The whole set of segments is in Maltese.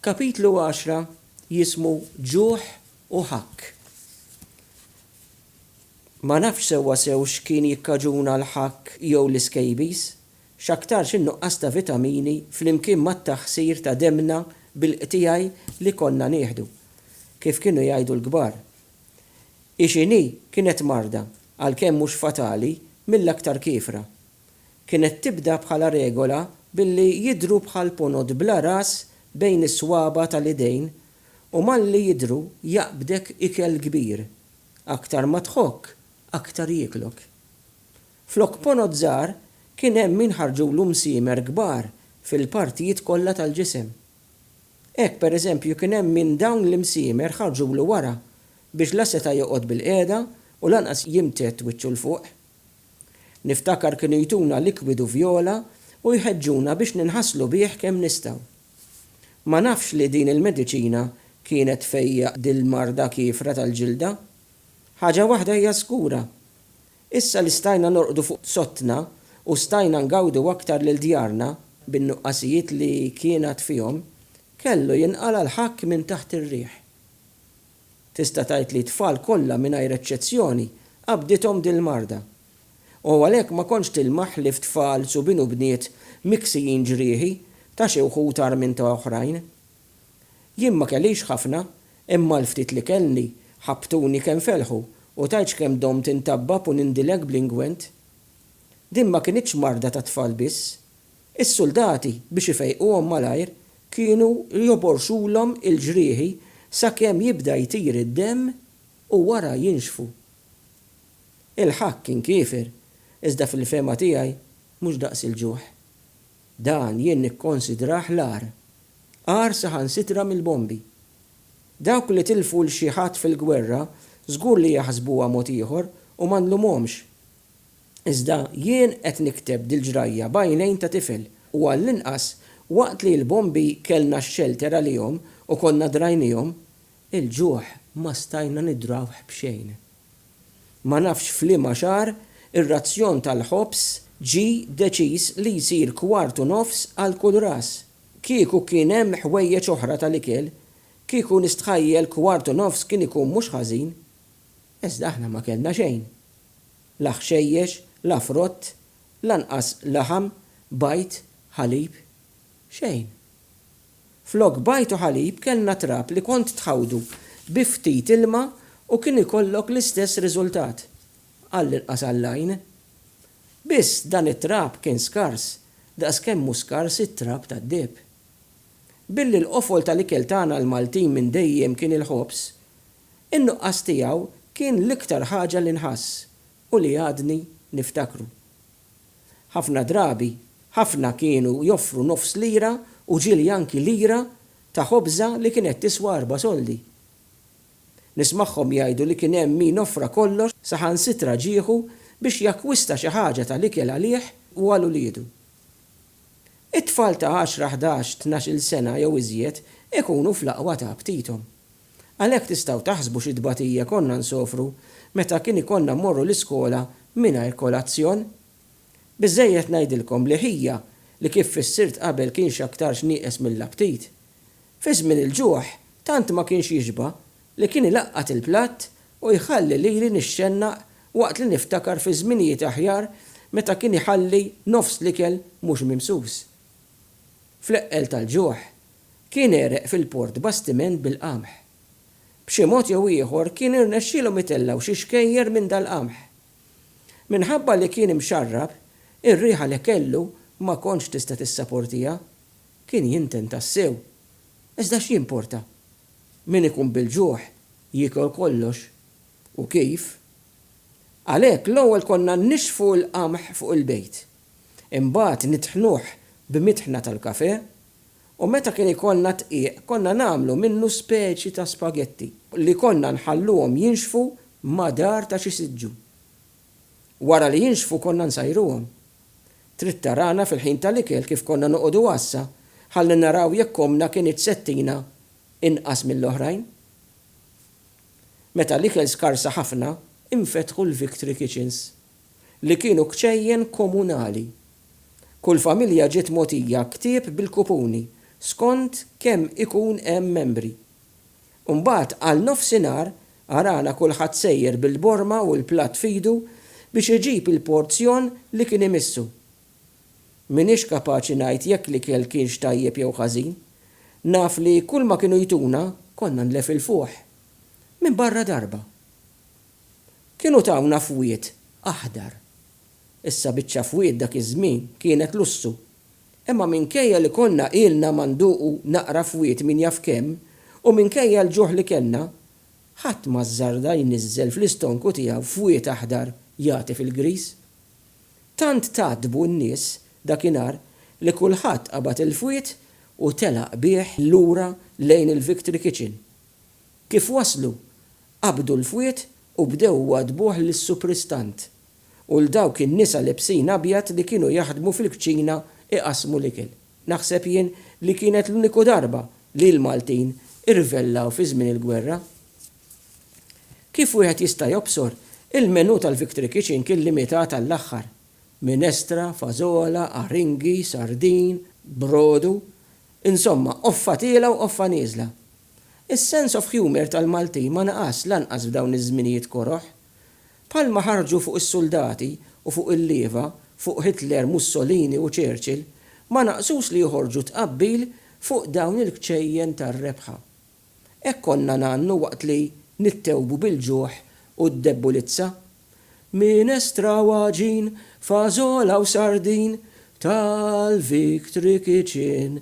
Kapitlu 10 jismu ġuħ u ħakk. Ma nafx sewwa x'kien jikkaġuna l-ħakk jew l-iskejbis, x'aktarx in-nuqqas ta' vitamini flimkien mat-taħsir ta' demna bil-qtijaj li konna nieħdu, kif kienu jgħidu l-kbar. Ixini kienet marda, għalkemm mhux fatali, mill-aktar kifra. Kienet tibda bħala regola billi jidru bħal ponod bla ras bejn is-swaba tal-idejn u malli jidru jaqbdek ikel kbir. Aktar ma tħokk, aktar jiklok. Flok ponod żgħar kien hemm min ħarġulu msiemer kbar fil-partijiet kollha tal-ġisem. Hekk pereżempju kien hemm min dawn l-imsiemer ħarġulu wara biex la seta' joqgħod bil-qiegħda u lanqas jimtet wiċċu l-fuq. Niftakar kienu jtuna likwidu vjola u jħeġġuna biex ninħasslu bih kemm nistgħu. Ma nafx li din il-mediċina kienet fejja dil-marda kifra tal-ġilda. Ħaġa waħda hija skura. Issa li stajna norqdu fuq sottna u stajna ngawdu aktar lil djarna bin-nuqqasijiet li kienet fihom, kellu jinqala l-ħakk minn taħt ir-riħ. Tista' tgħid li tfal kollha mingħajr eċċezzjoni qabdithom dil-marda. U għalhekk ma kontx tilmaħ li f'tfal subin u bniet miksijin ġrieħi ta' xi wħud tar minn ta' oħrajn. Jien ma kellix ħafna, imma l-ftit li kellni ħabtuni kemm felħu u tajtx kemm dom tintabbab u nindilek bl-ingwent. Din ma kienitx marda ta' tfal biss. Is-soldati biex ifejquhom malajr kienu joborxulhom il-ġrieħi sakemm jibda jtir id-demm u wara jinxfu. Il-ħakk kien kiefer, iżda fil-fema tiegħi mhux daqs il-ġuħ. Dan jien nikkonsidrah l-għar. Għar saħansitra mill-bombi. Dawk li tilfu l-xi ħadd fil-gwerra żgur li jaħsbuha mod ieħor u ma nlumhomx. Iżda jien qed nikteb dil-ġrajja bajnejn ta' tifel u għall-inqas waqt li l-bombi kellna x-xelter għalihom u konna drajnihom, il-ġuħ ma stajna nidrawh b'xejn. Ma nafx f'liema xahar ir-razzjon tal-ħobs ġi deċiż li jsir kwartu nofs għal kull ras. Kieku kien hemm ħwejjeġ oħra tal-ikel, kieku nistħajjel kwartu nofs kien ikun mhux ħażin, iżda aħna ma kellna xejn. La ħxejjex, la frott, lanqas laħam, bajt, ħalib, xejn. Flok bajt u ħalib kellna trab li kont tħawdu bi ftit ilma u kien ikollok l-istess riżultat. Għall-inqas għall-għajn. Biss dan it-trab kien skars, daqskemm hu skars it-trab tad-deb. Billi l-qofol tal-ikel tagħna l-Maltin minn dejjem kien il-ħobs, in-nuqqas tiegħu kien l-iktar ħaġa li nħass u li għadni niftakru. Ħafna drabi, ħafna kienu joffru nofs lira u ġieli anki lira ta' ħobża li kienet tiswa 4 soldi. Nismagħhom jgħidu li kien hemm min offra kollox saħansitra ġieħu biex jakkwista xi ħaġa tal-ikel għalih u għal uliedu. It-tfal ta' 10, 11, 12 sena jew iżjed ikunu fl-aqwa ta' btithom. Għalhekk tistgħu taħsbu xi tbatija konna nsofru meta kien ikollna mmorru l-iskola mingħajr kolazzjon. Biżżejjed ngħidilkom li ħija li kif fissirt qabel kienx aktarx nieqes mill-aptit. Fi żmien il-ġuħ tant ma kienx jiġba li kien ilaqqat il-platt u jħalli lili nixxennaq waqt li niftakar fi żminijiet aħjar meta kien iħalli nofs l-ikel mhux mimsus. Fl-eqqel tal-ġuħ kien ereq fil-port bastiment bil-qamħ. B'xi mod jew ieħor kien irnexxielhom itellaw xi xkejjer minn dal-qamħ. Minħabba li kien imxarrab, ir-riħa li kellu ma kontx tista' tissapportiha, kien jinten tassew. Iżda x'jimporta? Min ikun bil-ġuħ jiekol kollox. U kif? Għalhekk l-ewwel konna nixfu l-qamħ fuq il-bejt. Imbagħad nitħnuh b'mitħna tal-kafè u meta kien ikollna tqiq konna nagħmlu minnu speċi ta' spagetti li konna nħalluhom jinxfu madar ta' xi siġġu. Wara li jinxfu konna nsajruhom. Trid tarana fil-ħin tal-ikel kif konna noqogħdu għassa ħalli naraw jekk omna kienet settina inqas mill-oħrajn. Meta l-ikel skarsa ħafna, infetħu l-Victory Kitchens li kienu kċejjen komunali. Kull familja ġiet mogħtija ktieb bil-kupuni skont kemm ikun hemm membri. Mbagħad għal nofsinhar arana kulħadd sejjer bil-borma u l-platt fidu biex iġib il-porzjon li kien imissu. Minix kapaċi ngħid jekk li kell kienx tajjeb jew ħażin, naf li kull ma kienu jtuna konna nlef il-fuħ. Minn barra darba. Kienu tawna fwiet aħdar. Issa biċċa fwiet dak iż-żmien kienet lussu. Imma minkejja li konna ilna manduqu naqra fwiet min jaf kemm u minkejja l-ġuħ li kellna, ħadd ma żarda jniżżel fl-istonku tiegħu fwiet aħdar jagħti fil-gris. Tant tadbu n-nies dakinhar li kulħadd qabad il-fwiet u telaq bih lura lejn il-Victory Kitchen. Kif waslu, qabdu l-fwiet u bdew wadbuh lis-supristant u l-dawk in-nisa lebsin abjad li kienu jaħdmu fil-kċina iqasmu l-ikel. Naħseb jien li kienet l-uniku darba li l-Maltin irvellaw fi żmien il-gwerra. Kif wieħed jista' jobsor, il-menù tal-Victory Kitchen kien limitat għall-aħħar. Minestra, fażola, aringhi, sardin, brodu, insomma, offa tiela u offa nieżla. Is-sense of humor tal-Malti ma naqas lanqas f'dawn iż-żminijiet koroħ. Bħalma ħarġu fuq is-soldati u fuq il-lieva, fuq Hitler, Mussolini u Churchill, ma naqsux li joħorġu tqabbil fuq dawn il-kċejjen tar-rebħa. Hekk konna nagħmlu waqt li nittewbu bil-ġuħ u d-debbulizza. Minestra waġin, fażola u sardin tal-Victory Kitchen.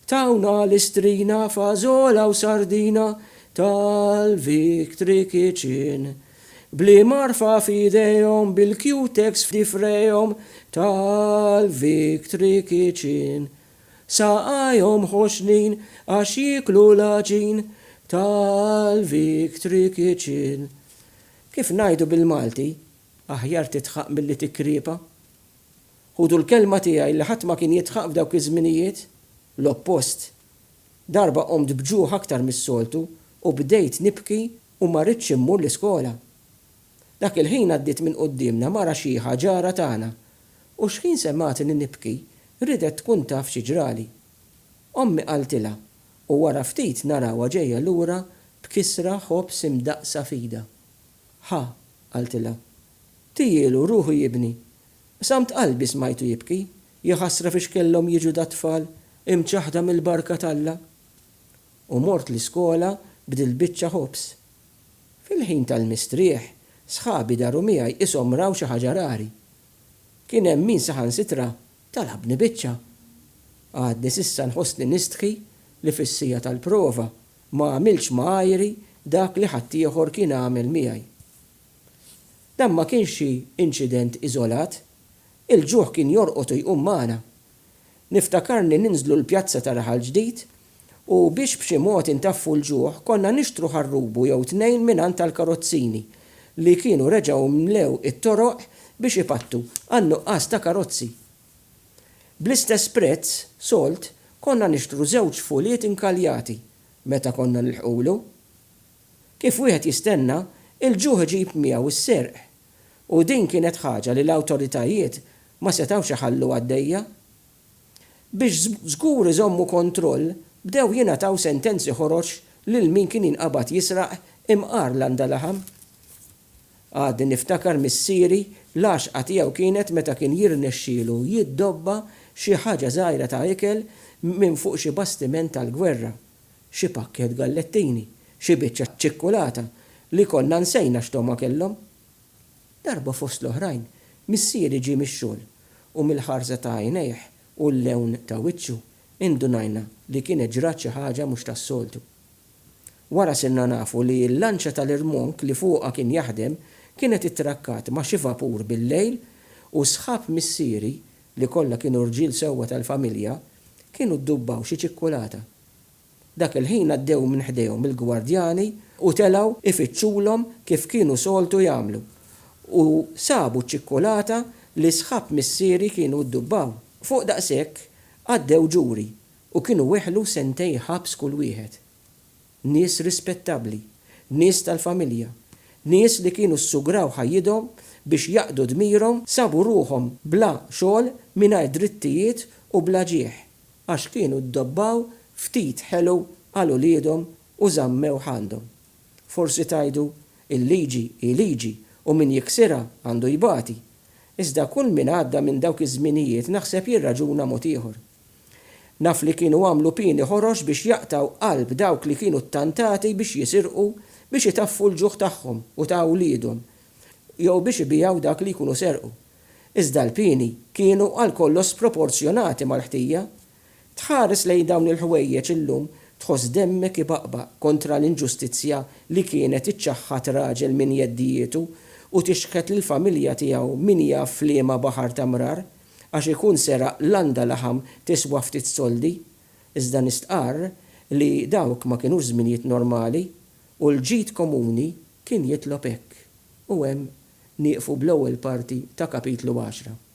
Tawna l-istrina fażola u sardina tal-Victory Kitchen. Bli marfa fidejhom bil-Q-Tex f'difrejhom tal-Victory Kitchen. Saqajhom ħoxnin għax jiklu laġin tal-Victory Kitchen. Kif ngħidu bil-Malti, aħjar titħaq milli tikkripa. Ħudu l-kelma tiegħi li ħadd ma kien jitħaq f'dawk iż-żminijiet, l-oppost. Darba qomt bġuħ aktar mis-soltu u bdejt nibki u ma rridx immur l-iskola. Dak il-ħin għaddiet minn qudiemna mara xi ħaġara tagħna u x'ħin semmatni nibki ridet tkun taf xi ġrali. Ommi qaltilha u wara ftit narawha ġejja lura b'kisra ħobs imdaqsa fida. Ħa, qaltilha. Tielu ruħu jibni. Samt qalbi smajtu jibki, jaħasra fiex kellhom jiġu dat-tfal imċaħda mill-barka talla. U mort l-iskola bdil-biċċa ħobs. Fil-ħin tal-mistrieħ, sħabi daru miegħi ishom raw xi ħaġa rari. Kien hemm min saħansitra talabni biċċa. Għadni s'issa nħossni nistħi li fis-sija tal-prova ma għamilx ma'ajri dak li ħadd ieħor kien għamel miegħi. Dan ma kienx xi inċident iżolat, il-ġuħ kien jorqotu jqum magħna. Niftakarni ninżlu l-pjazza ta' Raħal Ġdid u biex b'xi mod intaffu l-ġuħ konna nixtru ħarrubu jew tnejn mingħand tal-karozzini li kienu reġgħu mlew it-toroq biex ipattu għan-nuqqas ta' karozzi. Bl-istess prezz, solt, konna nixtru żewġ fuliet inkaljati meta konna nilħqulu. Kif wieħed jistenna, il-ġuħ ġib miegħu s-serq u din kienet ħaġa li l-awtoritajiet ma setgħux iħallu għaddejja. Biex żgur iżommu kontroll, bdew jingħataw sentenzi ħoroġ lil min kien inqabad jisraq imqar l-Andalaħam. Għaddi niftakar missieri l-għaxqa tiegħu kienet meta kien jirnexxielu jiddobba xi ħaġa żgħira ta' ikel minn fuq xi bastiment tal-gwerra, xi pakket gallettini, xi biċċa ċikkulata li konna nsejna x'toma kellhom. Darba fost l-oħrajn, missieri ġie mix-xogħol u mill-ħarsa ta' għajnejh u l-lewn ta' wiċċu indunajna li kienet ġrat xi ħaġa mhux tas-soltu. Wara sirna nafu li l-lanċa tal-irmonk li fuqha kien jaħdem kienet ittrakkat ma' xi vapur bil-lejl u sħab missieri li kollha kienu rġiel sewwa tal-familja kienu ddubbaw xi ċikkulata. Dak il-ħin għaddew minn ħdejhom il-gwardjani u telgħu ifittxulhom kif kienu soltu jagħmlu u sabu ċikkulata li sħab missieri kienu ddubbaw. Fuq daqshekk għaddew ġuri u kienu weħlu sentej ħabs kull wieħed. Nies rispettabbli, nies tal-familja, nies li kienu ssugraw ħajjidhom biex jaqdu dmirhom sabu ruhom bla xogħol mingħajr drittijiet u bla ġieħ. għax kienu ddobbaw ftit ħelu għal uliedhom u żammew ħandhom. Forsi tajdu il-liġi liġi u min jiksira għandu jibati. Iżda kull min għadda minn dawk iż-żminijiet naħseb jirraġuna mod ieħor. Naf li kienu għamlu pieni ħorox biex jaqtaw qalb dawk li kienu ttantati biex jisirqu biex itaffu l-ġuħ tagħhom u ta' uliedhom, jew biex ibijaw dak li jkunu serqu. Iżda l-pieni kienu għal kollox sproporzjonati mal-ħtija. Tħares lejn dawn il-ħwejjeġ illum tħoss demmek ibaqbaq kontra l-inġustizzja li kienet iċċaħħat raġel minn jeddijietu u tixħet lill-familja tiegħu min jaf fliema baħar tamrar għax ikun seraq landa laħam tiswa ftit soldi. Iżda nistqar li dawk ma kienu żminijiet normali u l-ġid komuni kien jitlob hekk. U hemm nieqfu bl-ewwel parti ta' kapitlu 10.